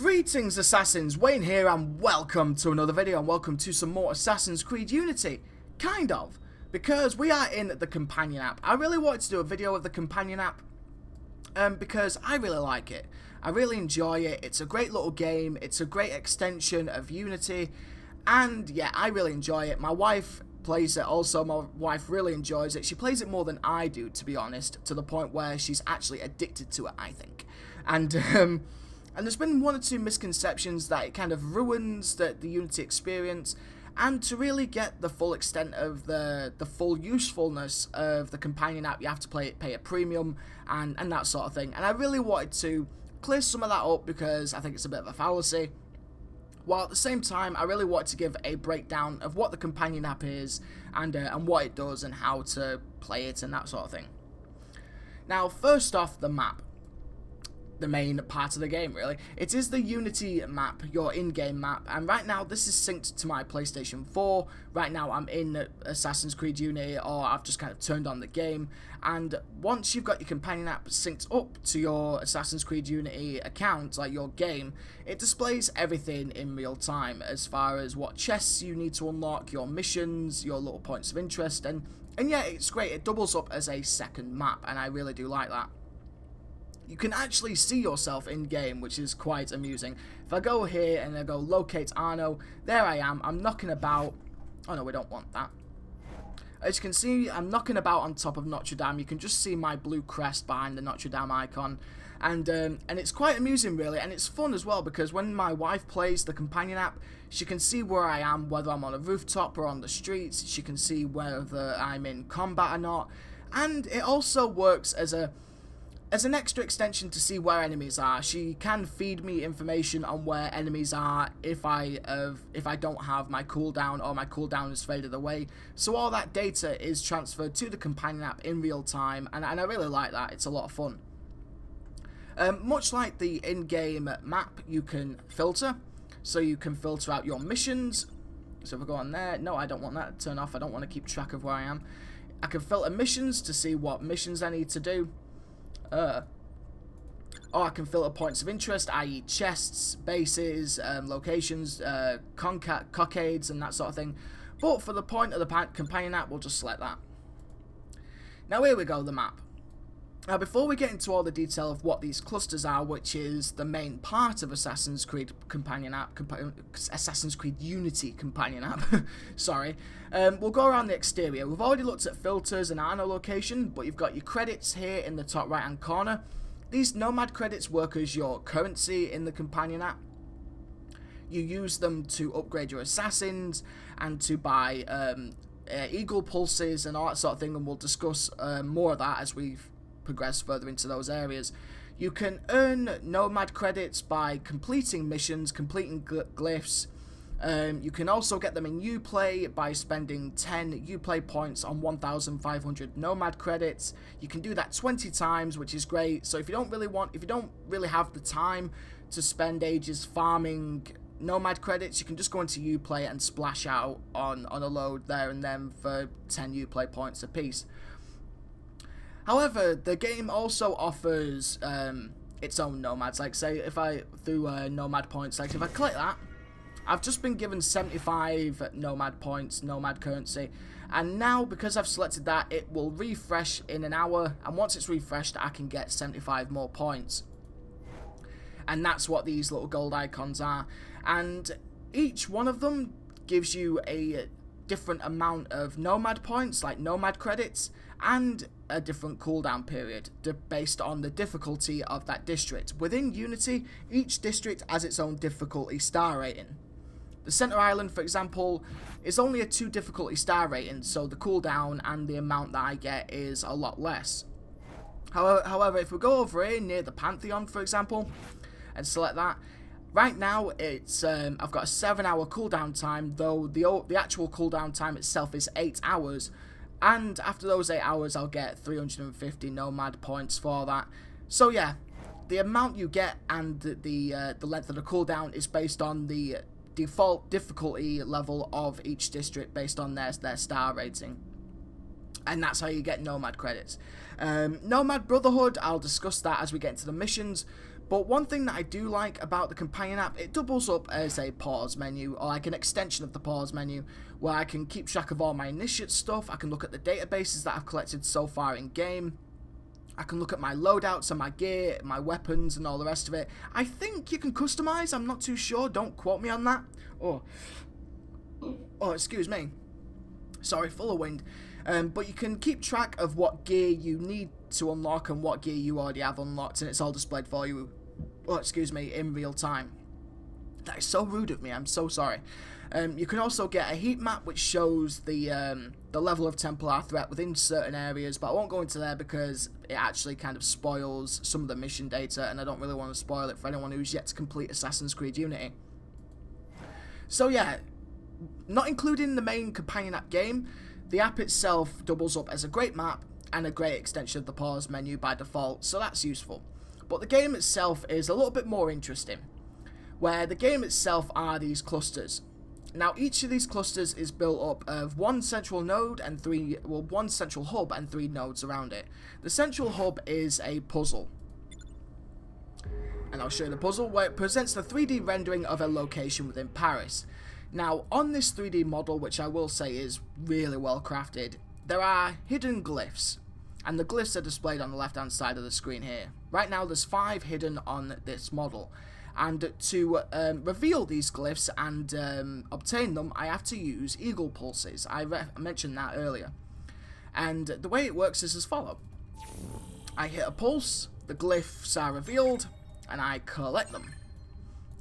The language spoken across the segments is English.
Greetings Assassins, Wayne here and welcome to another video and welcome to some more Assassin's Creed Unity. Kind of, because we are in the companion app. I really wanted to do a video of the companion app because I really like it. I really enjoy it. It's a great little game, it's a great extension of Unity, and yeah, I really enjoy it. My wife plays it also. My wife really enjoys it. She plays it more than I do, to be honest, to the point where she's actually addicted to it, I think. And there's been one or two misconceptions that it kind of ruins the Unity experience, and to really get the full extent of the full usefulness of the companion app, you have to pay a premium and that sort of thing. And I really wanted to clear some of that up because I think it's a bit of a fallacy, while at the same time I really wanted to give a breakdown of what the companion app is and what it does and how to play it and that sort of thing. Now, first off, the map. The main part of the game, really. It is the Unity map, your in-game map, and right now this is synced to my PlayStation 4. Right now I'm in Assassin's Creed Unity, or I've just kind of turned on the game, and once you've got your companion app synced up to your Assassin's Creed Unity account, like your game, it displays everything in real time as far as what chests you need to unlock, your missions, your little points of interest, and yeah, it's great. It doubles up as a second map, and I really do like that. You can actually see yourself in-game, which is quite amusing. If I go here and I go locate Arno, there I am. I'm knocking about. Oh no, we don't want that. As you can see, I'm knocking about on top of Notre Dame. You can just see my blue crest behind the Notre Dame icon. And it's quite amusing, really, and it's fun as well, because when my wife plays the companion app, she can see where I am, whether I'm on a rooftop or on the streets. She can see whether I'm in combat or not. And it also works as an extra extension to see where enemies are. She can feed me information on where enemies are if I don't have my cooldown or my cooldown is faded away. So all that data is transferred to the companion app in real time, and I really like that. It's a lot of fun. Much like the in-game map, you can filter. So you can filter out your missions. So if I go on there, no, I don't want that to turn off. I don't want to keep track of where I am. I can filter missions to see what missions I need to do. Or I can filter points of interest, i.e. chests, bases, locations, cockades and that sort of thing. But for the point of the companion app, we'll just select that. Now here we go, the map. Now before we get into all the detail of what these clusters are, which is the main part of Assassin's Creed companion app, Assassin's Creed Unity companion app, sorry, we'll go around the exterior. We've already looked at filters and Arno location, but you've got your credits here in the top right hand corner. These nomad credits work as your currency in the companion app. You use them to upgrade your assassins and to buy eagle pulses and all that sort of thing, and we'll discuss more of that as we've progress further into those areas. You can earn nomad credits by completing missions, completing glyphs. You can also get them in Uplay by spending 10 Uplay points on 1,500 nomad credits. You can do that 20 times, which is great. So if you don't really have the time to spend ages farming nomad credits, you can just go into Uplay and splash out on a load there and then for 10 Uplay points a piece. However, the game also offers its own nomads. Like, say, if I, through nomad points, like if I click that, I've just been given 75 nomad points, nomad currency. And now, because I've selected that, it will refresh in an hour. And once it's refreshed, I can get 75 more points. And that's what these little gold icons are. And each one of them gives you a different amount of nomad points, like nomad credits, and a different cooldown period based on the difficulty of that district. Within Unity, each district has its own difficulty star rating. The Center Island, for example, is only a 2 difficulty star rating, so the cooldown and the amount that I get is a lot less. However, if we go over here near the Pantheon, for example, and select that, right now it's I've got a 7-hour cooldown time, though the actual cooldown time itself is 8 hours. And after those 8 hours, I'll get 350 nomad points for that. So yeah, the amount you get and the length of the cooldown is based on the default difficulty level of each district based on their star rating. And that's how you get nomad credits. Nomad Brotherhood, I'll discuss that as we get into the missions. But one thing that I do like about the companion app, it doubles up as a pause menu, or like an extension of the pause menu, where I can keep track of all my initiate stuff, I can look at the databases that I've collected so far in game, I can look at my loadouts and my gear, my weapons and all the rest of it. I think you can customize, I'm not too sure, don't quote me on that. Oh, excuse me. Sorry, full of wind. But you can keep track of what gear you need to unlock and what gear you already have unlocked, and it's all displayed for you, in real time. That is so rude of me, I'm so sorry. You can also get a heat map which shows the level of Templar threat within certain areas, but I won't go into there because it actually kind of spoils some of the mission data, and I don't really want to spoil it for anyone who's yet to complete Assassin's Creed Unity. So yeah, not including the main companion app game, the app itself doubles up as a great map and a great extension of the pause menu by default, so that's useful. But the game itself is a little bit more interesting, where the game itself are these clusters. Now each of these clusters is built up of one central node and one central hub and 3 nodes around it. The central hub is a puzzle, and I'll show you the puzzle, where it presents the 3D rendering of a location within Paris. Now on this 3D model, which I will say is really well crafted, there are hidden glyphs, and the glyphs are displayed on the left hand side of the screen here. Right now there's 5 hidden on this model, and to reveal these glyphs and obtain them, I have to use eagle pulses. I mentioned that earlier, and the way it works is as follows. I hit a pulse, the glyphs are revealed, and I collect them.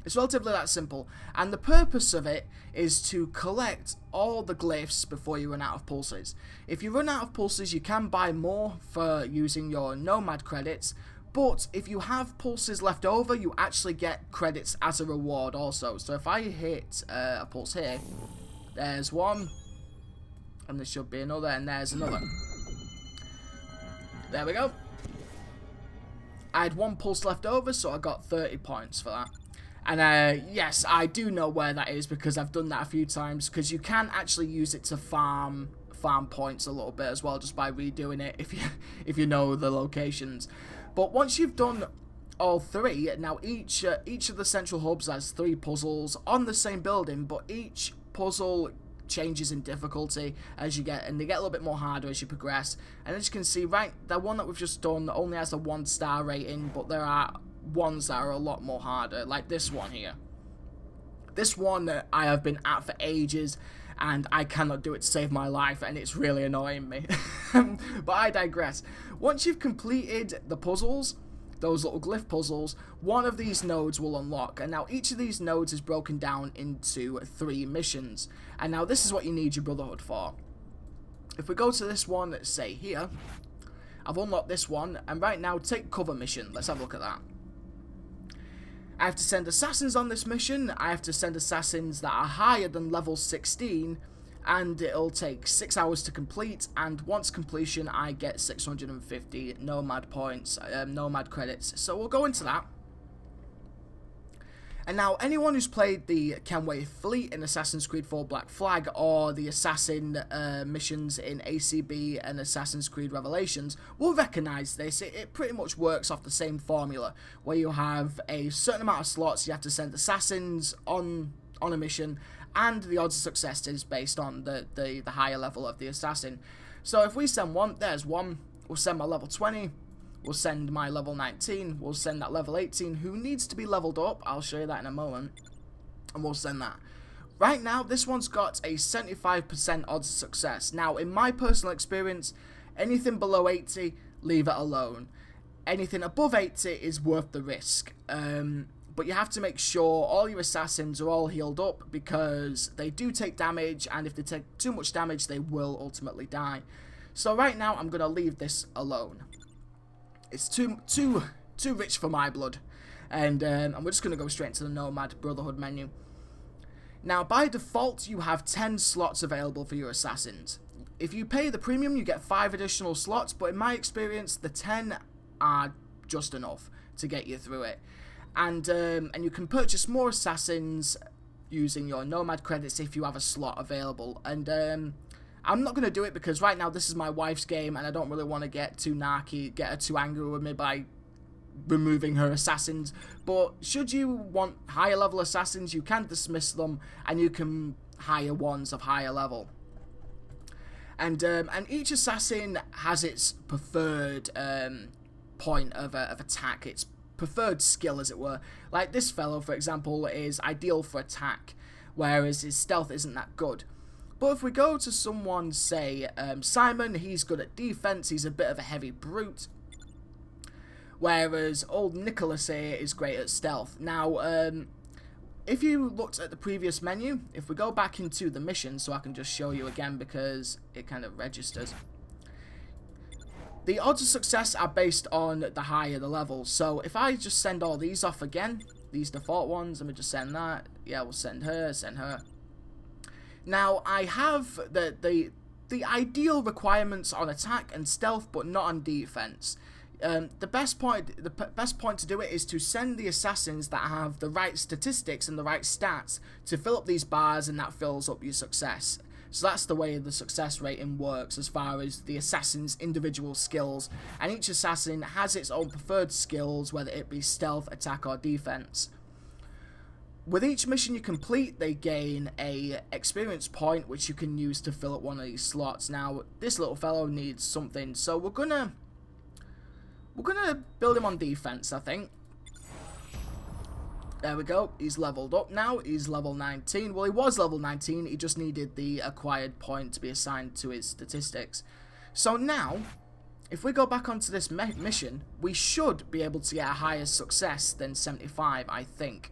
It's relatively that simple, and the purpose of it is to collect all the glyphs before you run out of pulses. If you run out of pulses, you can buy more for using your Nomad credits, but if you have pulses left over, you actually get credits as a reward also. So if I hit a pulse here, there's one, and there should be another, and there's another. There we go. I had 1 pulse left over, so I got 30 points for that. And yes, I do know where that is because I've done that a few times, because you can actually use it to farm points a little bit as well, just by redoing it if you know the locations. But once you've done all 3, now each of the central hubs has 3 puzzles on the same building, but each puzzle changes in difficulty as you get, and they get a little bit more harder as you progress. And as you can see, right, the one that we've just done only has a 1-star rating, but there are ones that are a lot more harder, like this one here. This one that I have been at for ages, and I cannot do it to save my life, and it's really annoying me. But I digress. Once you've completed the puzzles, those little glyph puzzles, one of these nodes will unlock, and now each of these nodes is broken down into 3 missions, and now this is what you need your Brotherhood for. If we go to this one, say here, I've unlocked this one, and right now, take cover mission. Let's have a look at that. I have to send assassins on this mission. I have to send assassins that are higher than level 16, and it'll take 6 hours to complete, and once completion I get 650 Nomad points, Nomad credits. So we'll go into that. And now anyone who's played the Kenway Fleet in Assassin's Creed 4 Black Flag, or the assassin missions in ACB and Assassin's Creed Revelations, will recognise this. It pretty much works off the same formula, where you have a certain amount of slots, you have to send assassins on a mission, and the odds of success is based on the higher level of the assassin. So if we send one, there's one, we'll send my level 20, we'll send my level 19, we'll send that level 18 who needs to be leveled up, I'll show you that in a moment, and we'll send that. Right now, this one's got a 75% odds of success. Now, in my personal experience, anything below 80, leave it alone. Anything above 80 is worth the risk. But you have to make sure all your assassins are all healed up, because they do take damage, and if they take too much damage, they will ultimately die. So right now, I'm going to leave this alone. It's too rich for my blood, and we're just going to go straight into the Nomad Brotherhood menu. Now, by default, you have 10 slots available for your assassins. If you pay the premium, you get 5 additional slots, but in my experience, the 10 are just enough to get you through it. And you can purchase more assassins using your Nomad credits if you have a slot available. And I'm not going to do it because right now this is my wife's game, and I don't really want to get too narky, get her too angry with me by removing her assassins. But should you want higher level assassins, you can dismiss them, and you can hire ones of higher level. And each assassin has its preferred point of attack, its preferred skill, as it were. Like this fellow, for example, is ideal for attack, whereas his stealth isn't that good. But if we go to someone, say, Simon, he's good at defense, he's a bit of a heavy brute. Whereas old Nicholas here is great at stealth. Now, if you looked at the previous menu, if we go back into the mission, so I can just show you again because it kind of registers. The odds of success are based on the higher the level. So if I just send all these off again, these default ones, let me just send that. Yeah, we'll send her, send her. Now, I have the ideal requirements on attack and stealth, but not on defense. The best point to do it is to send the assassins that have the right statistics and the right stats to fill up these bars, and that fills up your success. So that's the way the success rating works as far as the assassin's individual skills, and each assassin has its own preferred skills, whether it be stealth, attack, or defense. With each mission you complete, they gain a experience point, which you can use to fill up one of these slots. Now, this little fellow needs something, so we're gonna build him on defense, I think. There we go, he's leveled up now, he's level 19. Well, he was level 19, he just needed the acquired point to be assigned to his statistics. So now, if we go back onto this mission, we should be able to get a higher success than 75, I think.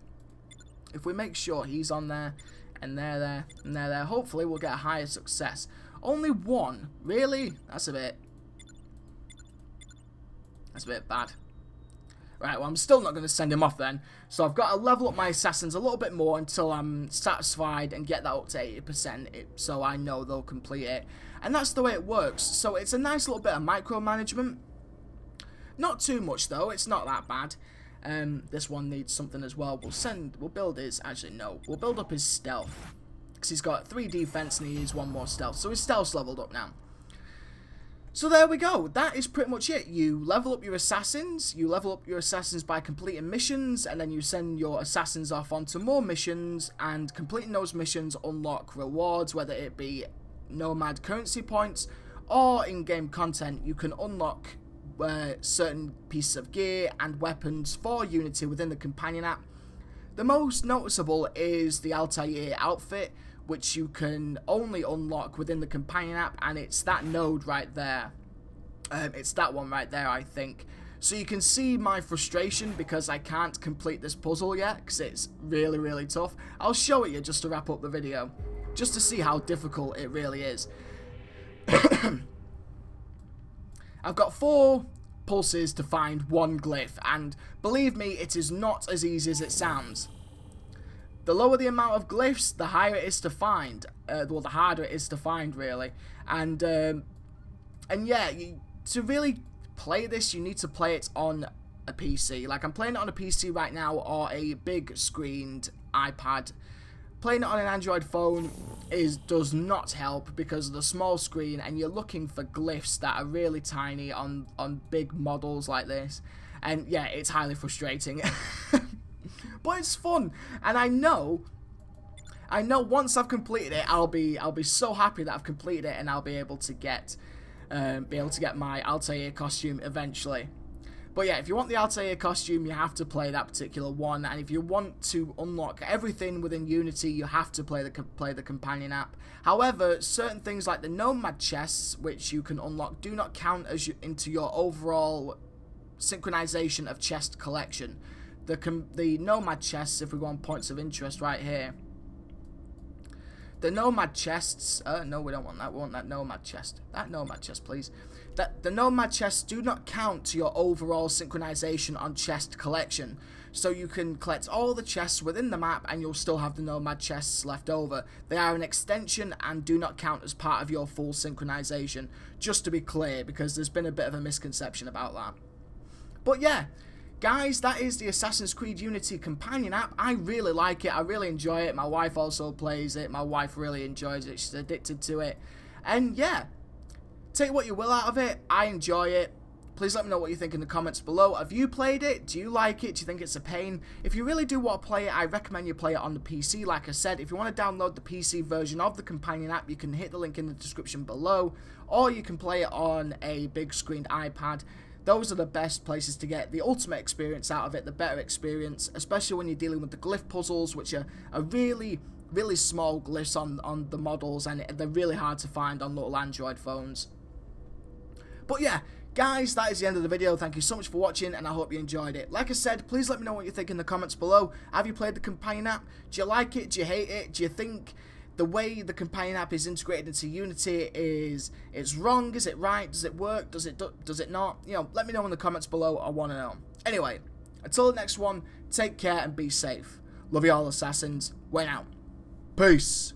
If we make sure he's on there, and they're there, and they're there, hopefully we'll get a higher success. Only one? Really? That's a bit bad. Right, well, I'm still not going to send him off then. So I've got to level up my assassins a little bit more until I'm satisfied and get that up to 80%, so I know they'll complete it. And that's the way it works. So it's a nice little bit of micromanagement. Not too much, though. It's not that bad. This one needs something as well. We'll build his, actually, no. We'll build up his stealth. Because he's got 3 defense and he needs 1 more stealth. So his stealth's leveled up now. So there we go, that is pretty much it. You level up your assassins by completing missions, and then you send your assassins off onto more missions, and completing those missions unlock rewards, whether it be nomad currency points, or in-game content. You can unlock certain pieces of gear and weapons for Unity within the companion app. The most noticeable is the Altair outfit, which you can only unlock within the companion app, and it's that node right there. It's that one right there, I think. So you can see my frustration because I can't complete this puzzle yet, because it's really, really tough. I'll show it you just to wrap up the video, just to see how difficult it really is. I've got 4 pulses to find 1 glyph, and believe me, it is not as easy as it sounds. The lower the amount of glyphs, the higher it is to find. Well, the harder it is to find, really. And yeah, to really play this, you need to play it on a PC. Like, I'm playing it on a PC right now, or a big screened iPad. Playing it on an Android phone does not help because of the small screen, and you're looking for glyphs that are really tiny on big models like this. And yeah, it's highly frustrating. But it's fun, and I know once I've completed it, I'll be so happy that I've completed it, and I'll be able to get my Altair costume eventually. But yeah, if you want the Altair costume, you have to play that particular one, and if you want to unlock everything within Unity, you have to play the companion app. However, certain things like the nomad chests, which you can unlock, do not count as into your overall synchronization of chest collection. The nomad chests, if we go on points of interest right here, the nomad chests, no, we don't want that, we want that nomad chest. That nomad chest, please. The nomad chests do not count to your overall synchronization on chest collection. So you can collect all the chests within the map and you'll still have the nomad chests left over. They are an extension and do not count as part of your full synchronization, just to be clear, because there's been a bit of a misconception about that. But yeah, guys, that is the Assassin's Creed Unity companion app. I really like it. I really enjoy it. My wife also plays it. My wife really enjoys it. She's addicted to it. And yeah, take what you will out of it. I enjoy it. Please let me know what you think in the comments below. Have you played it? Do you like it? Do you think it's a pain? If you really do want to play it, I recommend you play it on the PC. Like I said, if you want to download the PC version of the companion app, you can hit the link in the description below, or you can play it on a big screened iPad. Those are the best places to get the ultimate experience out of it, the better experience, especially when you're dealing with the glyph puzzles, which are really small glyphs on the models, and they're really hard to find on little Android phones. But yeah, guys, that is the end of the video. Thank you so much for watching, and I hope you enjoyed it. Like I said, please let me know what you think in the comments below. Have you played the companion app? Do you like it? Do you hate it? Do you think the way the companion app is integrated into Unity is wrong? Is it right? Does it work? Does it not? You know, let me know in the comments below. I want to know. Anyway, until the next one, take care and be safe. Love you all, Assassins. Wayne out. Peace.